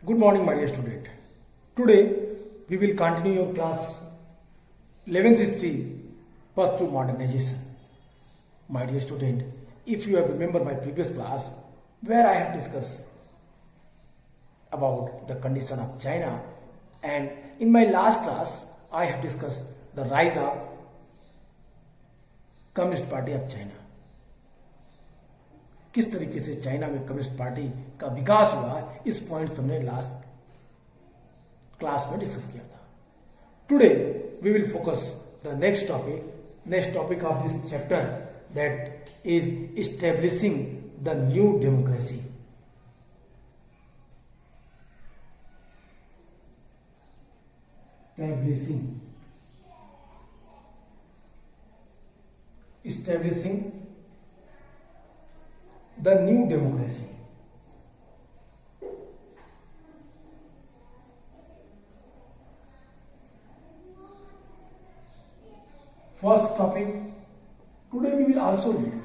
Good morning, my dear student. Today we will continue your class 11th history path to modernization. My dear student, if you have remembered my previous class where I have discussed about the condition of China, and in my last class I have discussed the rise of Communist Party of China. किस तरीके से China में communist party का विकास हुआ इस point पर हमने last class में डिस्कस किया था. Today we will focus the next topic of this chapter that is establishing the new democracy. Establishing the new democracy. First topic, today we will also read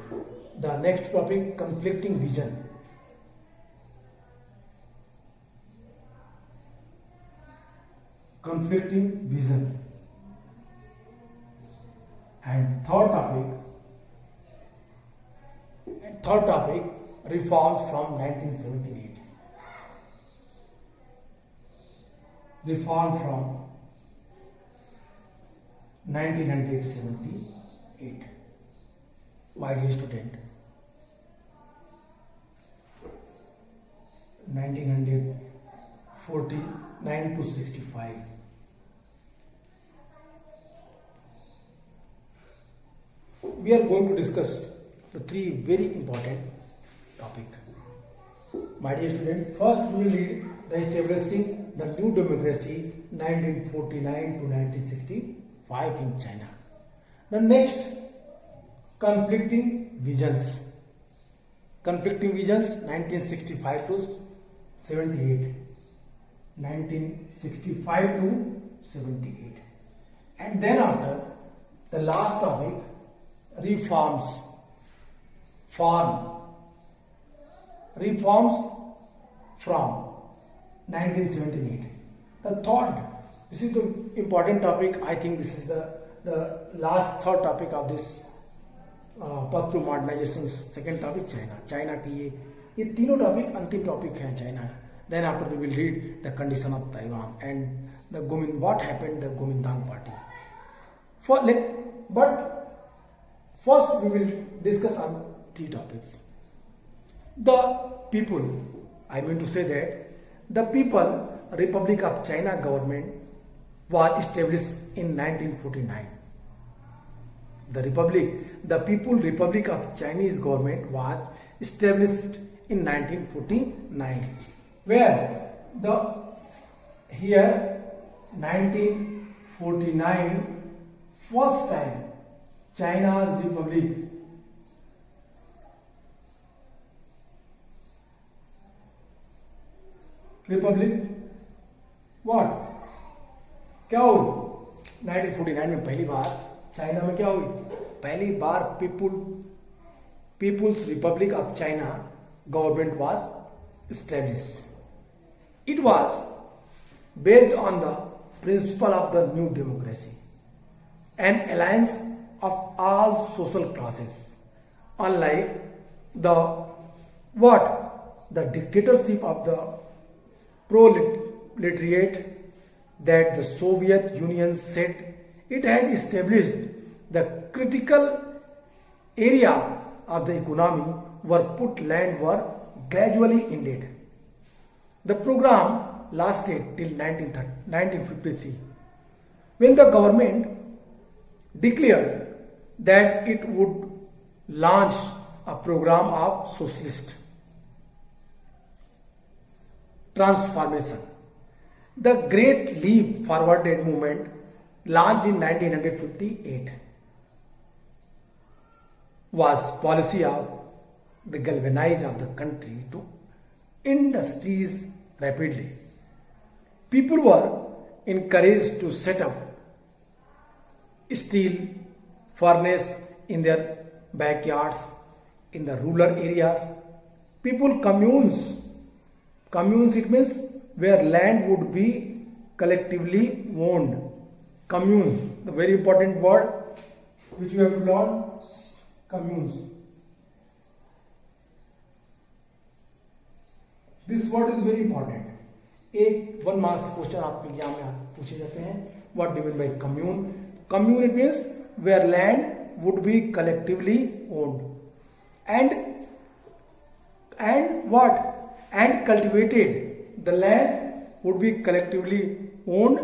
the next topic, conflicting vision. Conflicting vision. And third topic, reforms from 1978. Reform from 1978. My dear student, 1949 to 65. We are going to discuss the three very important topics. My dear student, first we will read the establishing the new democracy 1949 to 1965 in China. The next, conflicting visions 1965 to 78. 1965 to 78. And then after, the last topic, reforms from 1978. The third, this is the important topic. I think this is the last third topic of this path to modernization. Second topic, China की ये तीनों topic अंतिम topic हैं China. Then after we will read the condition of Taiwan and the what happened the Kuomintang party. But first we will discuss on three topics. The people, I mean to say that the People Republic of China government was established in 1949. The People Republic of Chinese government was established in 1949. Where here 1949 first time China's Republic what क्या हुई 1949 में पहली बार China में क्या हुई, पहली बार People's Republic of China government was established. It was based on the principle of the new democracy, an alliance of all social classes, unlike the dictatorship of the proletariat that the Soviet Union said it had established. The critical area of the economy where put land were gradually ended. The program lasted till 1953, when the government declared that it would launch a program of socialist transformation. The Great Leap Forward movement, launched in 1958, was policy of the galvanize of the country to industries rapidly. People were encouraged to set up steel furnace in their backyards, in the rural areas. People communes, it means where land would be collectively owned. Commune, the very important word which you have to learn, communes. This word is very important. एक 1 marks question आपके exam में पूछे जाते हैं. What do you mean by commune? Commune, it means where land would be collectively owned and what? And cultivated. The land would be collectively owned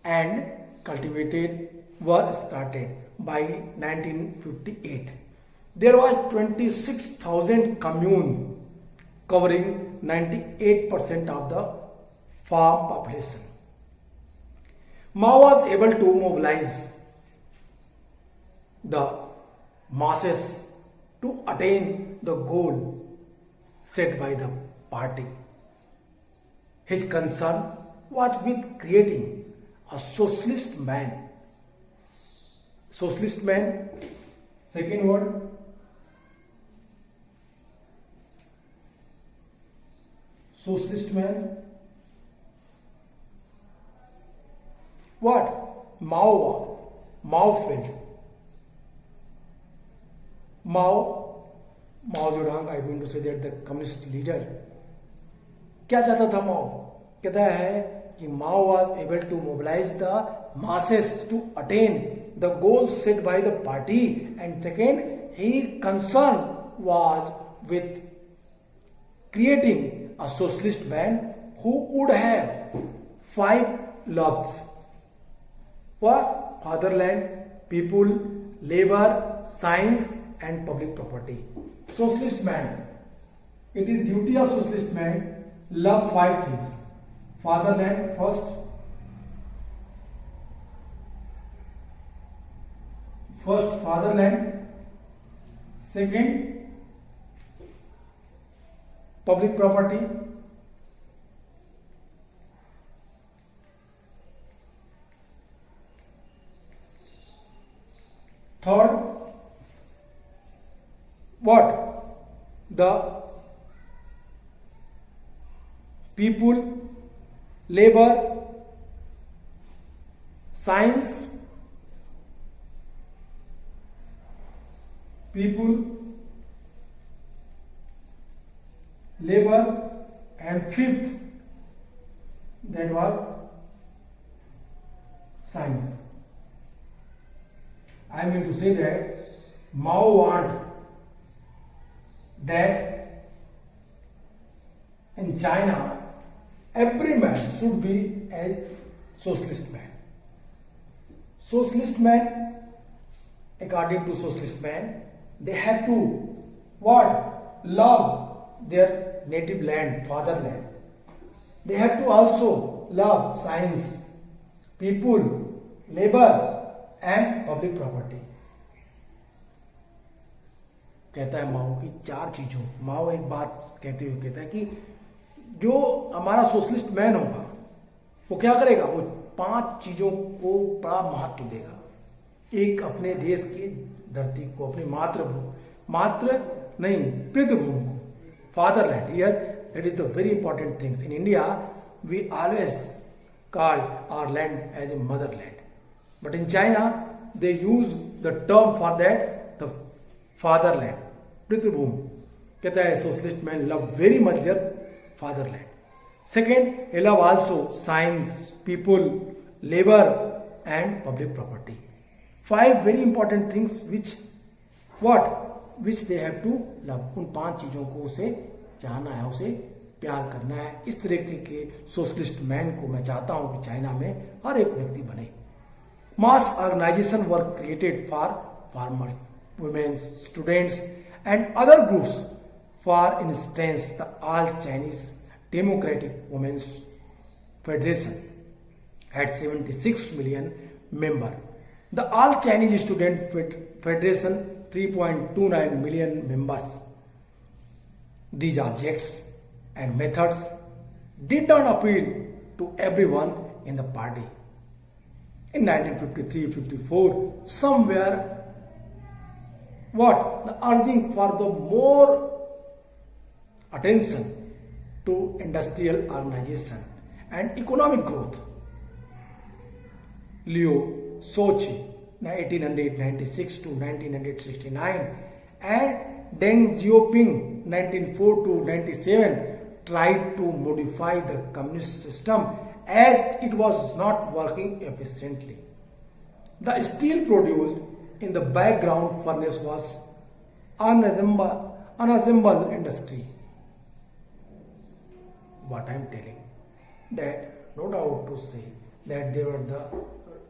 and cultivated were started by 1958. There was 26,000 commune covering 98% of the farm population. Mao was able to mobilize the masses to attain the goal set by the party. His concern was with creating a socialist man. Socialist man, second word, socialist man. What? Mao was. Mao failed. Mao Zedong, I mean to say that the communist leader, क्या चाहता था माओ? कहता है कि Mao was able to mobilize the masses to attain the goals set by the party, and second, his concern was with creating a socialist man who would have 5 loves. First, fatherland, people, labor, science, and public property. Socialist man. It is duty of socialist man love 5 things. Fatherland first. First, fatherland. Second, public property. Third, what? The people, labor, science, people, labor, and fifth, that was science. I mean to say that Mao want that in China every man should be a socialist man. Socialist man, according to socialist man, they have to what? Love their native land, fatherland. They have to also love science, people, labor, and public property. कहता है माओ की 4 चीजों. माओ एक बात कहते हुए कहता है कि जो हमारा सोशलिस्ट मैन होगा वो क्या करेगा? वो 5 चीजों को बड़ा महत्व देगा. एक, अपने देश की धरती को, अपनी मातृ नहीं पितृभूमि को, fatherland. Here that is the very important things. In India we always call our land as a motherland, but in China they use the term for that, the fatherland, पितृभूमि. कहता है socialist man love very much their fatherland. Second, he love also science, people, labor, and public property. 5 very important things which they have to love. उन 5 चीजों को उसे चाहना है, उसे प्यार करना है. इस तरीके के सोशलिस्ट मैन को मैं चाहता हूं कि चाइना में हर एक व्यक्ति बने. Mass organization were created for farmers, women, students, and other groups. For instance, the All Chinese Democratic Women's Federation had 76 million members. The All Chinese Student Federation 3.29 million members. These objects and methods did not appeal to everyone in the party. In 1953-54, some were what? The urging for the more attention to industrial organization and economic growth. Liu Shaoqi 1896 to 1969 and Deng Xiaoping 1904 to 97 tried to modify the communist system as it was not working efficiently. The steel produced in the background furnace was unassembled industry. What I am telling, that no doubt to say that there were the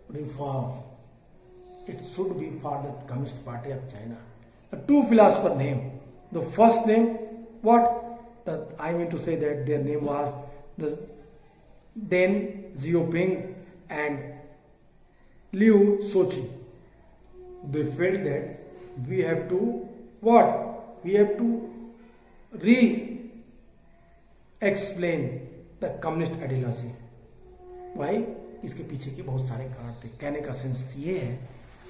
reform. It should be for the Communist Party of China. The two philosopher name. The first name, what? I mean to say that their name was the Deng Xiaoping and Liu Shaoqi. They felt that we have to what? We have to re-explain the communist ideology. Why? इसके पीछे के बहुत सारे कारण थे. कहने का sense ये है,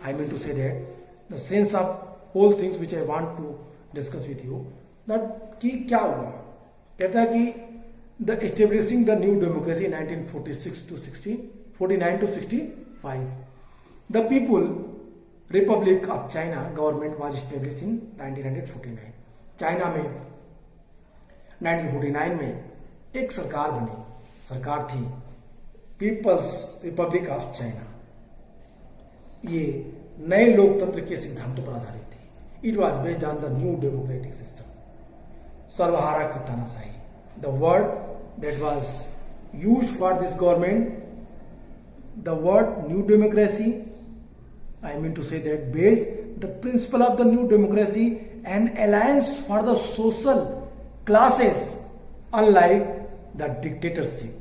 I mean to say that the sense of whole things which I want to discuss with you, that कि क्या हुआ. कहता है कि the establishing the new democracy 1946 to 49 to 65, the people republic of China government was establish in 1949. China में 1949 में एक सरकार बनी. सरकार थी पीपल्स रिपब्लिक ऑफ चाइना. ये नए लोकतंत्र के सिद्धांतों पर आधारित थी. It was based on the new democratic system. सर्वहारा की तानाशाही, the word that was use for this government, the word new democracy, I mean to say that based the principle of the new democracy and alliance for the social classes, unlike the dictatorship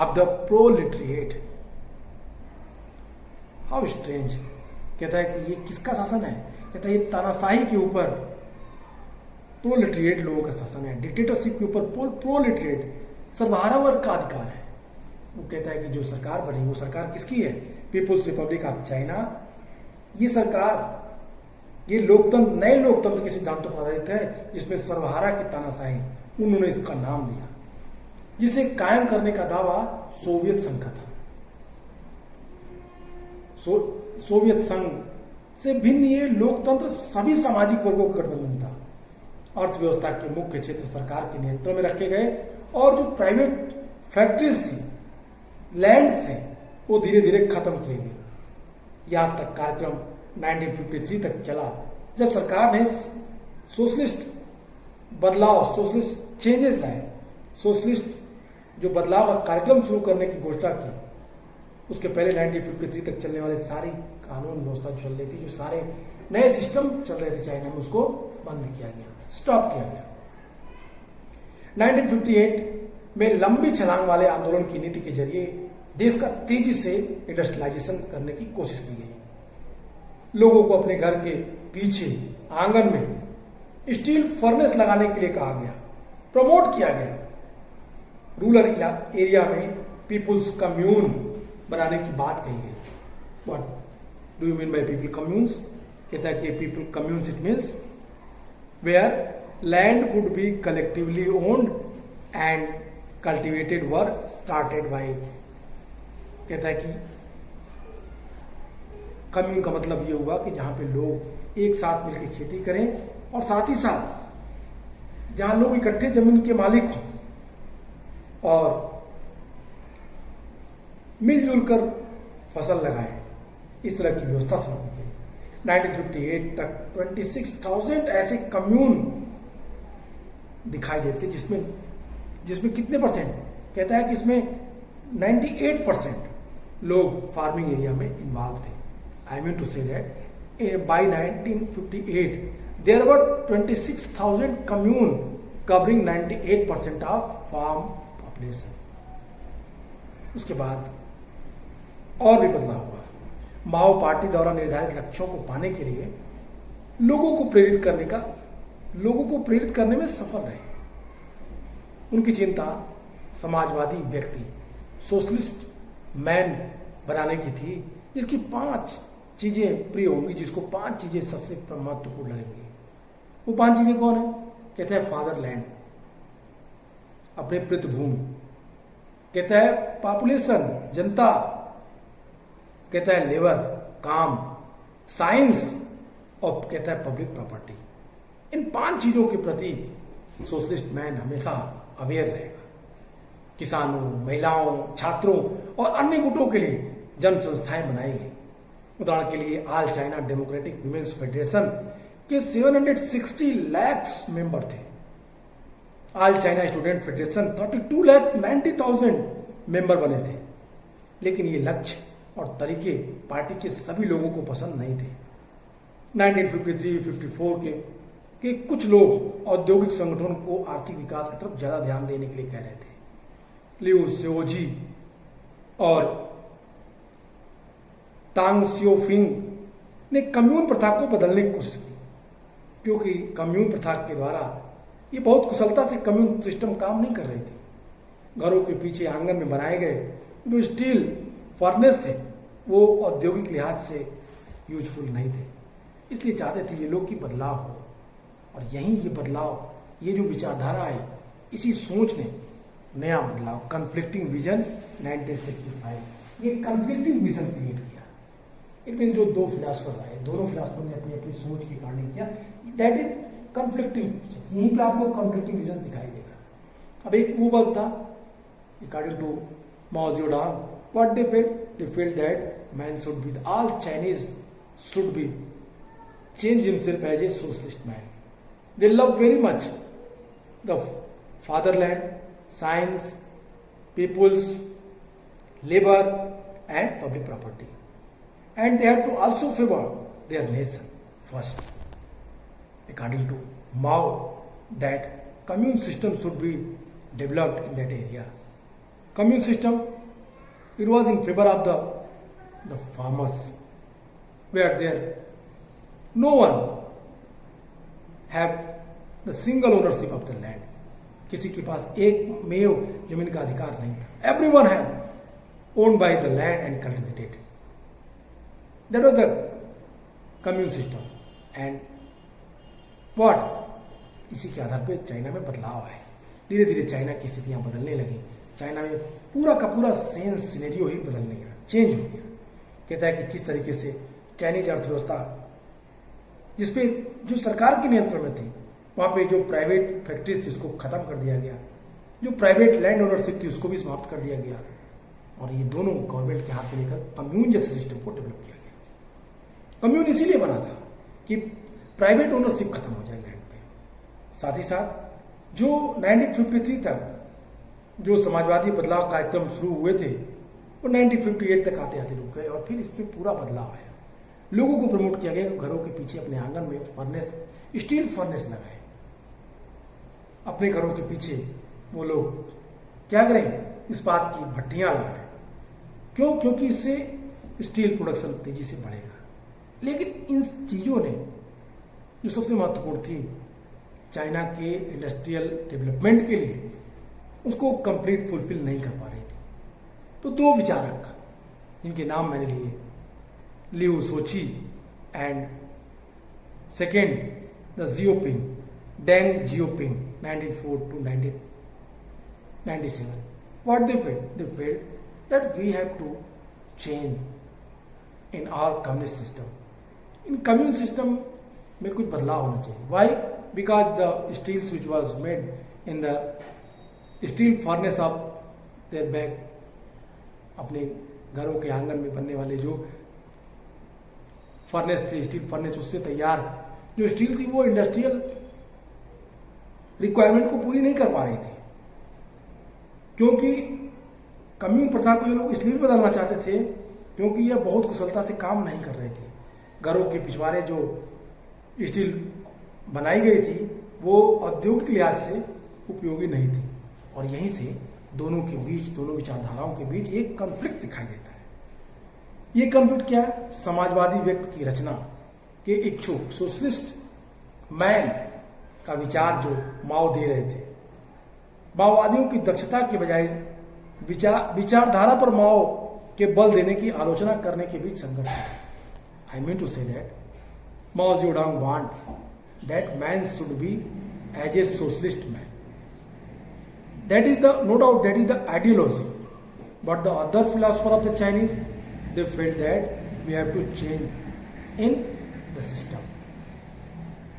of the proletariat. How strange. कहता है कि ये किसका शासन है? कहता है ये तानाशाही के ऊपर प्रोलेटरिएट लोगों का शासन है. डिक्टेटरशिप के ऊपर प्रोलेटरिएट सर्वहारा वर्ग का अधिकार है. वो कहता है कि जो सरकार बनी वो सरकार किसकी है? People's Republic of China. ये सरकार, ये लोकतंत्र, नए लोकतंत्र के सिद्धांतों पर आधारित है जिसमें सर्वहारा की तानाशाही, उन्होंने इसका नाम दिया, जिसे कायम करने का दावा सोवियत संघ का था. सोवियत संघ से भिन्न ये लोकतंत्र सभी सामाजिक वर्गों का गठबंधन था. अर्थव्यवस्था के मुख्य क्षेत्र सरकार के नियंत्रण में रखे गए और जो प्राइवेट फैक्ट्रीज थी, लैंड थे, वो धीरे धीरे खत्म किए गए. यहां तक कार्यक्रम 1953 तक चला, जब सरकार ने सोशलिस्ट बदलाव, सोशलिस्ट चेंजेस लाए, सोशलिस्ट जो बदलाव का कार्यक्रम शुरू करने की घोषणा की. उसके पहले 1953 तक चलने वाले सारी कानून व्यवस्था जो चल रही थी, जो सारे नए सिस्टम चल रहे थे चाइना में, उसको बंद किया गया, स्टॉप किया गया. 1958 में लंबी छलांग वाले आंदोलन की नीति के जरिए देश का तेजी से इंडस्ट्रियलाइजेशन करने की कोशिश की गई. लोगों को अपने घर के पीछे आंगन में स्टील फर्नेस लगाने के लिए कहा गया, प्रमोट किया गया. रूरल एरिया में पीपुल्स कम्यून बनाने की बात कही गई. What do you mean by people communes? कहता है कि people communes it means where land could be collectively owned and cultivated were started by. कहता है कि कम्यून का मतलब ये हुआ कि जहां पे लोग एक साथ मिलकर खेती करें और साथ ही साथ जहां लोग इकट्ठे जमीन के मालिक हों और मिलजुल कर फसल लगाएं. इस तरह की व्यवस्था शुरू की गई. 1958 तक 26,000 ऐसे कम्यून दिखाई देते, जिसमें कितने परसेंट? कहता है कि इसमें 98% लोग फार्मिंग एरिया में इन्वॉल्व थे. I mean to say that by 1958 there were 26,000 commune covering 98% of farm population. उसके बाद और भी बदलाव हुआ. माओ पार्टी द्वारा निर्धारित लक्ष्यों को पाने के लिए लोगों को प्रेरित करने में सफल रहे. उनकी चिंता समाजवादी व्यक्ति, सोशलिस्ट मैन बनाने की थी, जिसकी 5 चीजें प्रिय होंगी, जिसको 5 चीजें सबसे महत्वपूर्ण लगेंगी. वो 5 चीजें कौन है? कहते हैं फादरलैंड, अपनी पृथ्वीभूमि, कहता है पॉपुलेशन जनता, कहता है लेबर काम, साइंस और कहता है पब्लिक प्रॉपर्टी। इन 5 चीजों के प्रति सोशलिस्ट मैन हमेशा अवेयर रहेगा। किसानों, महिलाओं, छात्रों और अन्य गुटों के लिए जन संस्थाएं बनाई गई। उदाहरण के लिए all China democratic women's federation के 760 लाख मेंबर थे। All China student federation 32,90,000 member बने थे। लेकिन ये लक्ष्य और तरीके पार्टी के सभी लोगों को पसंद नहीं थे। 1953-54 के कुछ लोग औद्योगिक संगठन को आर्थिक विकास की तरफ ज्यादा ध्यान देने के लिए कह रहे थे। लियू सेओजी और तांग सियोफिंग ने कम्यून प्रथा को बदलने की कोशिश की, क्योंकि कम्यून प्रथा के द्वारा ये बहुत कुशलता से कम्यून सिस्टम काम नहीं कर रही थी। घरों के पीछे आंगन में बनाए गए जो स्टील फर्नेस थे वो औद्योगिक लिहाज से यूजफुल नहीं थे, इसलिए चाहते थे ये लोग की बदलाव हो। और यही ये बदलाव, ये जो विचारधारा आई, इसी सोच ने नया बदलाव, कन्फ्लिक्टिंग विजन 1965, ये कन्फ्लिक्टिंग विजन क्रिएट किया। इनमें जो 2 फिलासफर आए, दोनों फिलासफर ने अपनी अपनी सोच के कारण किया। That is conflicting vision. यहीं पे आपको कन्फ्लिक्टिंग विजन दिखाई देगा। अब एक वो वर्ग था, according to Mao Zedong, what they felt that man should be, all Chinese should be change himself as a socialist man. They love very much the fatherland, science, peoples, labor and public property. And they have to also favor their nation first. According to Mao, that commune system should be developed in that area. Commune system, it was in favor of the farmers, where there no one have the single ownership of the land. किसी के पास एक मेव जमीन का अधिकार नहीं था। Everyone have owned by the land and cultivated. That was the commune system. And what? इसी के आधार पे चाइना में बदलाव आए। धीरे धीरे चाइना की स्थितियां बदलने लगी। चाइना में पूरा का पूरा सेंस सिनेरियो ही बदलने गया, चेंज हो गया। कहता है कि किस तरीके से चाइनीज अर्थव्यवस्था, जिसपे जो सरकार के नियंत्रण में थी, वहां पे जो प्राइवेट फैक्ट्रीज थी उसको खत्म कर दिया गया, जो प्राइवेट लैंड ओनरशिप थी उसको भी समाप्त कर दिया गया, और ये दोनों गवर्नमेंट के हाथ में लेकर कम्यून जैसे सिस्टम को डेवलप किया गया। कम्यून इसीलिए बना था कि प्राइवेट ओनरशिप खत्म हो जाए लैंड पे। साथ ही साथ जो 1953 तक जो समाजवादी बदलाव कार्यक्रम शुरू हुए थे वो 1958 तक आते आते रुक गए, और फिर इसमें पूरा बदलाव आया। लोगों को प्रमोट किया गया कि घरों के पीछे अपने आंगन में फर्नेस, स्टील फर्नेस लगाए। अपने घरों के पीछे वो लोग क्या करें, इस्पात की भट्टियां लगाए। क्यों? क्योंकि इससे स्टील प्रोडक्शन तेजी से बढ़ेगा। लेकिन इन चीजों ने जो सबसे महत्वपूर्ण थी चाइना के इंडस्ट्रियल डेवलपमेंट के लिए, उसको कंप्लीट फुलफिल नहीं कर पा रही थी। तो 2 विचारक जिनके नाम मैंने लिए, Liu Shaoqi and second the Xiaoping, Deng Xiaoping, 1904 to 1997. What they felt? They felt that we have to change in our communist system. In commune system में कुछ बदलाव होना चाहिए। Why? Because the steel which was made in the steel furnace of their back, अपने घरों के आंगन में बनने वाले जो फर्नेस थे, स्टील फर्नेस, उससे तैयार जो स्टील थी वो इंडस्ट्रियल रिक्वायरमेंट को पूरी नहीं कर पा रही थी। क्योंकि कम्यून प्रथा को ये लोग इसलिए भी बदलना चाहते थे क्योंकि यह बहुत कुशलता से काम नहीं कर रहे थे। घरों के पिछवाड़े जो स्टील बनाई गई थी वो औद्योगिक लिहाज से उपयोगी नहीं थी, और यहीं से दोनों के बीच, दोनों विचारधाराओं के बीच एक कॉन्फ्लिक्ट दिखाई देता है। ये कॉन्फ्लिक्ट क्या है? समाजवादी व्यक्ति की रचना के इच्छुक सोशलिस्ट मैन का विचार जो माओ दे रहे थे, माओवादियों की दक्षता के बजाय विचारधारा पर माओ के बल देने की आलोचना करने के बीच संघर्ष है। I mean to say that Mao Zedong want that man should be as a socialist man, That is the, no doubt, that is the ideology. But the other philosopher of the Chinese, they felt that we have to change in the system.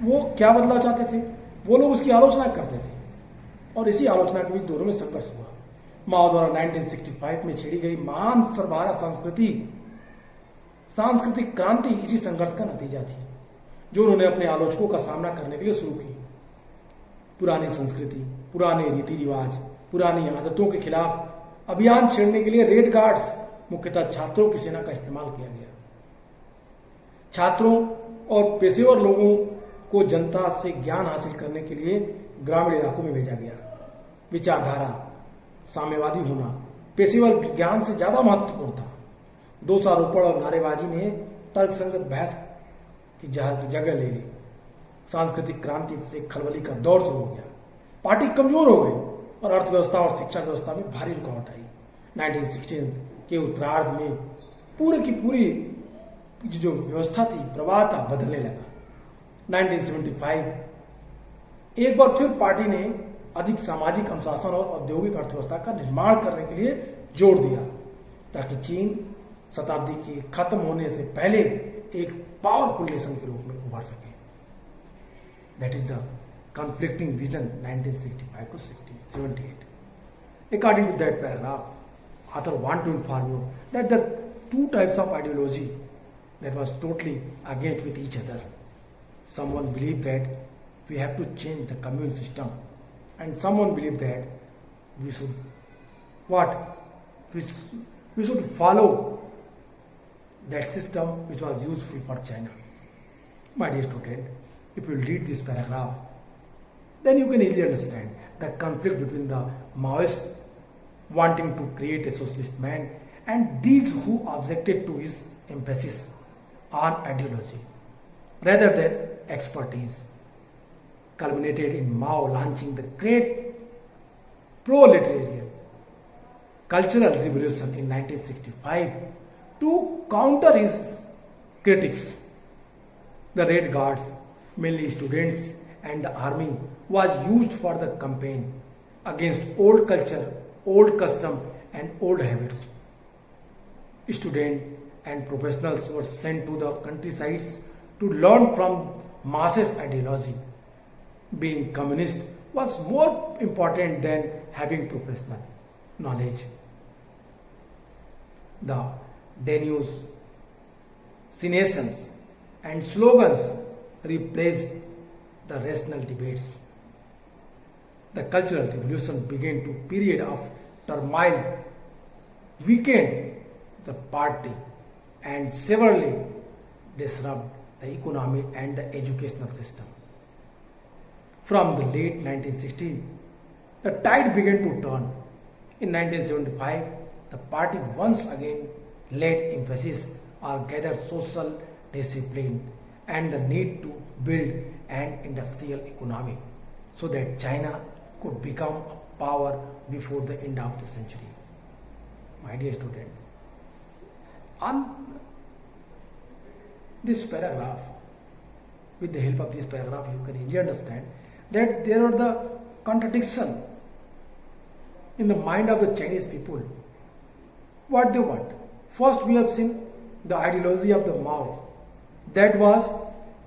वो क्या बदलाव चाहते थे? वो लोग उसकी आलोचना करते थे और इसी आलोचना के बीच दोनों में संघर्ष हुआ। माओ द्वारा 1965 में छेड़ी गई महान सर्वहारा सांस्कृतिक क्रांति इसी संघर्ष का नतीजा थी, जो उन्होंने अपने आलोचकों का सामना करने के लिए शुरू की। पुरानी संस्कृति, पुराने रीति रिवाज, पुरानी आदतों के खिलाफ अभियान छेड़ने के लिए रेड गार्ड्स, मुख्यतः छात्रों की सेना का इस्तेमाल किया गया। छात्रों और पेशेवर लोगों को जनता से ज्ञान हासिल करने के लिए ग्रामीण इलाकों में भेजा गया। विचारधारा साम्यवादी होना पेशेवर ज्ञान से ज्यादा महत्वपूर्ण था। दोषारोपण और नारेबाजी ने तर्कसंगत बहस की जगह ले ली। सांस्कृतिक क्रांति से खलबली का दौर शुरू हो गया। पार्टी कमजोर हो गई और अर्थव्यवस्था और शिक्षा व्यवस्था में भारी रुकावट आई। 1916 के उत्तरार्ध में पूरी की पूरी जो व्यवस्था थी, प्रवाह था, बदलने लगा। 1975 एक बार फिर पार्टी ने अधिक सामाजिक अनुशासन और औद्योगिक अर्थव्यवस्था का निर्माण करने के लिए जोर दिया, ताकि चीन शताब्दी के खत्म होने से पहले एक पावरफुल नेशन के रूप में उभर सके। That is the conflicting vision 1965 to 78. According to that paragraph, author want to inform you that the two types of ideology that was totally against with each other. Someone believed that we have to change the commune system, and someone believed that we should what? We should follow that system which was useful for China. My dear student, if you read this paragraph, then you can easily understand the conflict between the Maoists wanting to create a socialist man and these who objected to his emphasis on ideology rather than expertise, culminated in Mao launching the great proletarian cultural revolution in 1965 to counter his critics. The Red Guards, mainly students, and the army was used for the campaign against old culture, old custom, and old habits. Students and professionals were sent to the countrysides to learn from masses ideology. Being communist was more important than having professional knowledge. The denunciations and slogans replaced the rational debates. The cultural revolution began to period of turmoil, weakened the party and severely disrupted the economy and the educational system. From the late 1916, the tide began to turn. In 1975, the party once again laid emphasis on gathered social discipline and the need to build an industrial economy so that China could become a power before the end of the century. My dear student, on this paragraph, with the help of this paragraph, you can easily understand that there are the contradiction in the mind of the Chinese people. What they want? First, we have seen the ideology of the Mao that was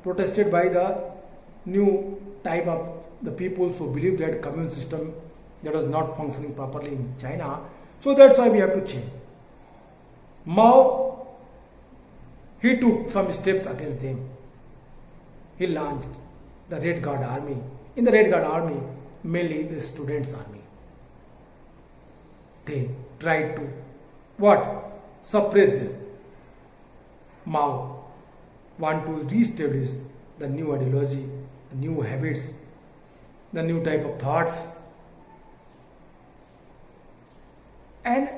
protested by the new type of the people who believe that communist system that was not functioning properly in China. So that's why we have to change. Mao, he took some steps against them. He launched the Red Guard army. In the Red Guard army, mainly the students' army. They tried to what? Suppress them. Mao want to re-establish the new ideology, the new habits, the new type of thoughts. And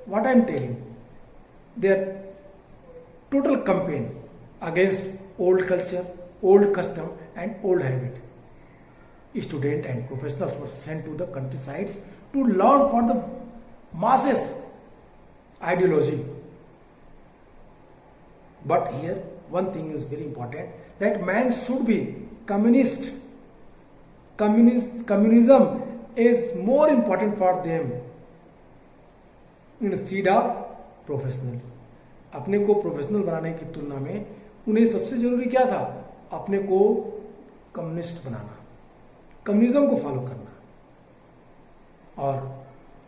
what I am telling, their total campaign against old culture, old custom and old habit. Students and professionals were sent to the countrysides to learn for the masses ideology. But here one thing is very important, that man should be communist. Communism is more important for them instead of professional. अपने को professional बनाने की तुलना में उन्हें सबसे जरूरी क्या था? अपने को कम्युनिस्ट बनाना, कम्युनिज्म को फॉलो करना. और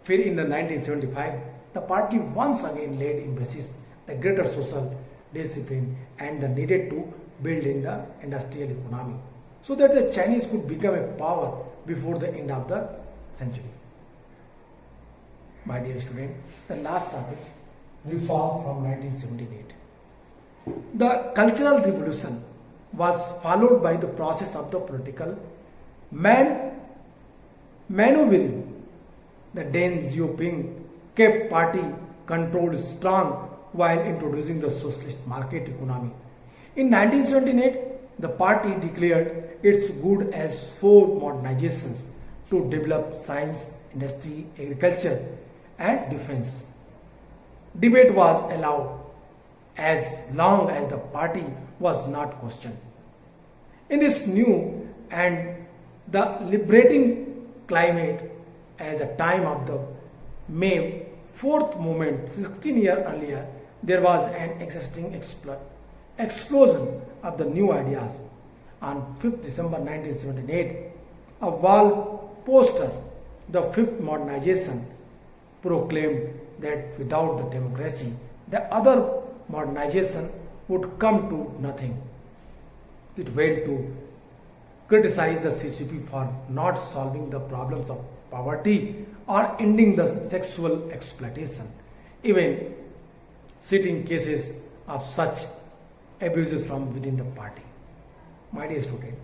फिर in the 1975 the party once again led emphasis the greater social discipline and the needed to build in the industrial economy so that the Chinese could become a power before the end of the century. My dear student, the last topic, reform from 1978. The Cultural Revolution was followed by the process of the political maneuvering. The Deng Xiaoping kept party control strong while introducing the socialist market economy. In 1978, the party declared its good as four modernizations to develop science, industry, agriculture, and defense. Debate was allowed as long as the party was not questioned. In this new and the liberating climate at the time of the May 4th movement 16 years earlier, there was an existing explosion of the new ideas. On 5th December 1978, a wall poster, the fifth modernization, proclaimed that without the democracy, the other modernization would come to nothing. It went to criticize the CCP for not solving the problems of poverty or ending the sexual exploitation, even citing cases of such abuses from within the party. My dear student,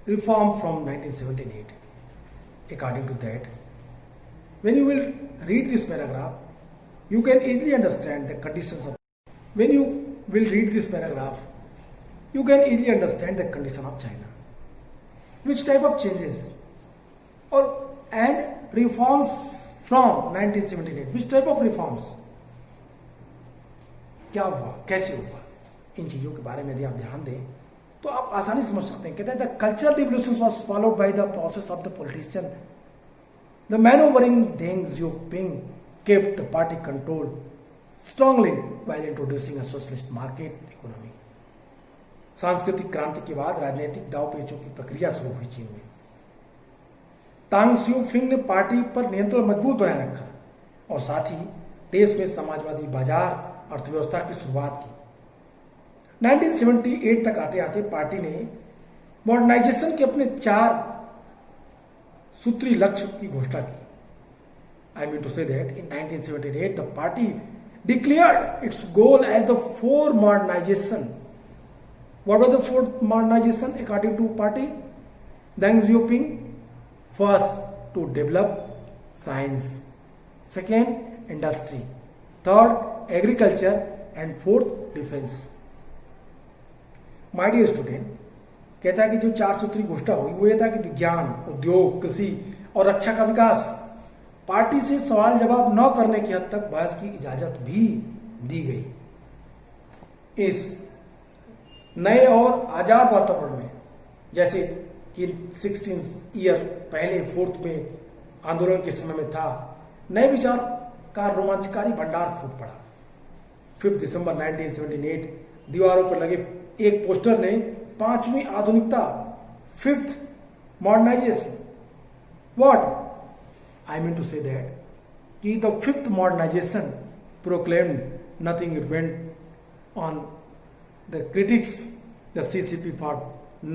reform from 1978. According to that, when you will read this paragraph, you can easily understand the conditions of. When you will read this paragraph, you can easily understand the condition of China. Which type of changes? And reforms from 1978. Which type of reforms? क्या हुआ, कैसे हुआ, इन चीजों के बारे में यदि आप ध्यान दें तो आप आसानी समझ सकते हैं. कहते हैं the cultural revolution was followed by the process of the politician. The manoeuvring Deng Xiaoping kept the party control strongly while introducing a socialist market economy. सांस्कृतिक क्रांति के बाद राजनीतिक दावपेचों की प्रक्रिया शुरू हुई चीन में. तांग स्यूफिंग ने पार्टी पर नियंत्रण मजबूत बनाए रखा और साथ ही देश में समाजवादी बाजार अर्थव्यवस्था की शुरुआत की. 1978 तक आते आते पार्टी ने मॉडर्नाइजेशन के अपने 4 सूत्री लक्ष्य की घोषणा की. I mean to say that in 1978 the party declared its goal as the 4 modernisation. What were the 4 modernisation according to party? Deng Xiaoping, first to develop science, second industry, third agriculture and fourth defence. My dear student, कहता है कि जो 4 सूत्री घोषणा हुई वो ये था कि विज्ञान, उद्योग, कृषि और रक्षा का विकास. पार्टी से सवाल जवाब न करने की हद तक बहस की इजाजत भी दी गई. इस नए और आजाद वातावरण में, जैसे कि 16 ईयर पहले 4th में आंदोलन के समय में था, नए विचार का रोमांचकारी भंडार फूट पड़ा. 5 दिसंबर 1978 दीवारों पर लगे एक पोस्टर ने 5वीं आधुनिकता, 5th modernisation. What I mean to say that कि the 5th modernisation proclaimed nothing. It went on the critics the CCP for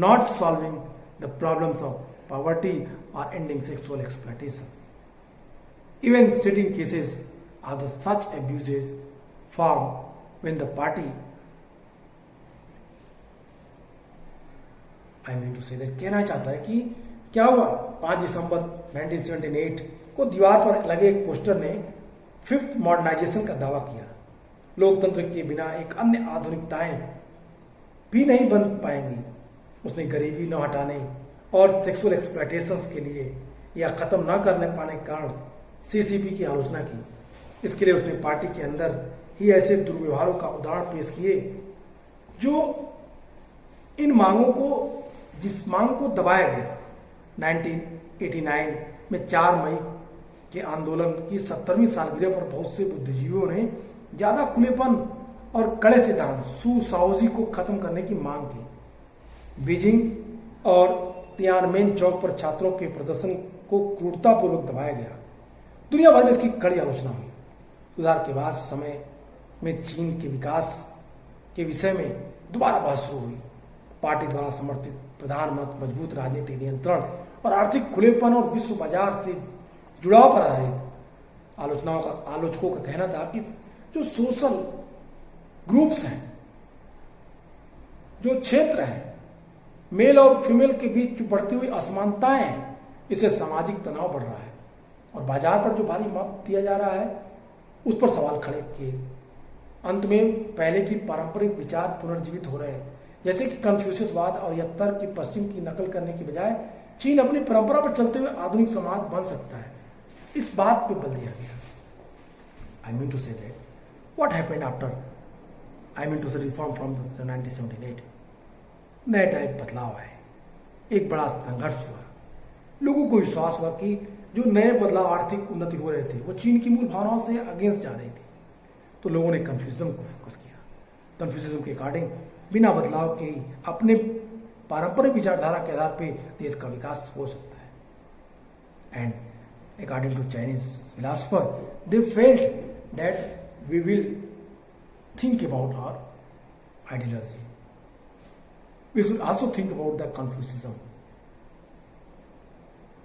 not solving the problems of poverty और ending sexual exploitation. Even sitting cases of the such abuses form when the party, I mean to say that, कहना चाहता है कि क्या हुआ 5 दिसंबर 1978 को दीवार पर लगे एक पोस्टर ने 5th मॉडर्नाइजेशन का दावा किया. लोकतंत्र के बिना एक अन्य आधुनिकताएं भी नहीं बन पाएंगी. उसने गरीबी न हटाने और सेक्सुअल एक्सप्लॉयटेशंस के लिए या खत्म न करने पाने के कारण CCP की आलोचना की. इसके लिए उसने पार्टी के अंदर ही ऐसे दुर्व्यवहारों का उदाहरण पेश किए जो इन मांगों को, जिस मांग को दबाया गया. 1989 में 4 मई के आंदोलन की 70वीं सालगिरह पर बहुत से बुद्धिजीवियों ने ज्यादा खुलेपन और कड़े सिद्धांत सुसाओजी को खत्म करने की मांग की। बीजिंग और तियानमेन चौक पर छात्रों के प्रदर्शन को क्रूरतापूर्वक दबाया गया। दुनिया भर में इसकी कड़ी आलोचना हुई। सुधार के बाद समय में चीन के विकास के विषय में दोबारा बहस शुरू हुई। पार्टी द्वारा समर्थित प्रधानमंत्री मजबूत राजनीतिक नियंत्रण और आर्थिक खुलेपन और विश्व बाजार से जुड़ाव पर आधारित आलोचकों का कहना था कि जो सोशल ग्रुप्स हैं, जो क्षेत्र हैं, मेल और फीमेल के बीच जो बढ़ती हुई असमानताएं हैं, इससे सामाजिक तनाव बढ़ रहा है और बाजार पर जो भारी मत दिया जा रहा है उस पर सवाल खड़े किए। अंत में पहले की पारंपरिक विचार पुनर्जीवित हो रहे हैं, जैसे कि कन्फ्यूशियसवाद और यत्तर की पश्चिम की नकल करने की बजाय चीन अपनी परंपरा पर चलते हुए आधुनिक समाज बन सकता है। इस बात पे बल दिया गया। I mean to say that what happened after reform from 1978। नए टाइप बदलाव आए, एक बड़ा संघर्ष हुआ। लोगों को विश्वास हुआ कि जो नए बदलाव आर्थिक उन्नति हो रहे थे वो चीन की मूल भावनाओं से अगेंस्ट जा रही थी। तो लोगों ने कन्फ्यूजन को फोकस किया। कन्फ्यूजन के अकॉर्डिंग बिना बदलाव के अपने पारंपरिक विचारधारा के आधार पर देश का विकास हो सकता है। And according to Chinese philosopher, they felt that we will think about our ideology. We should also think about the Confucianism.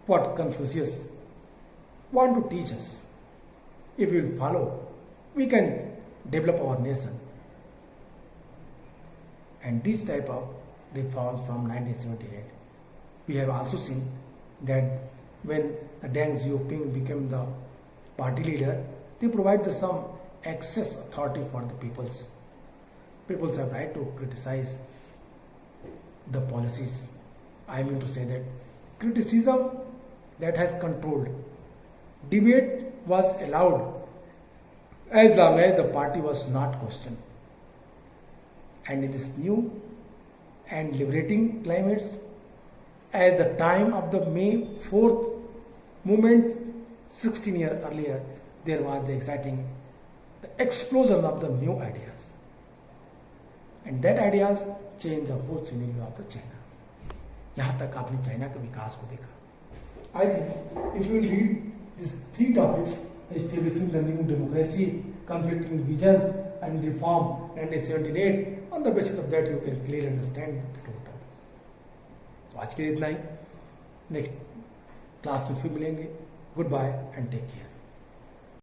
What Confucius want to teach us. If we will follow, we can develop our nation. And this type of reforms from 1978, we have also seen that when Deng Xiaoping became the party leader, they provide some excess authority for the peoples. Peoples have right to criticize the policies. I mean to say that criticism that has controlled. Debate was allowed as long as the party was not questioned. And in this new and liberating climates, at the time of the May 4th movement 16 years earlier, there was the exciting explosion of the new ideas. And that ideas changed the whole scenario of the China. यहाँ तक आपने China के विकास को देखा। I think if you will read these 3 topics, establishing learning democracy, conflicting visions and reform 1978, on the basis of that you can clearly understand the total. तो आज के लिए इतना ही। नेक्स्ट क्लास में फिर मिलेंगे। Goodbye and take care.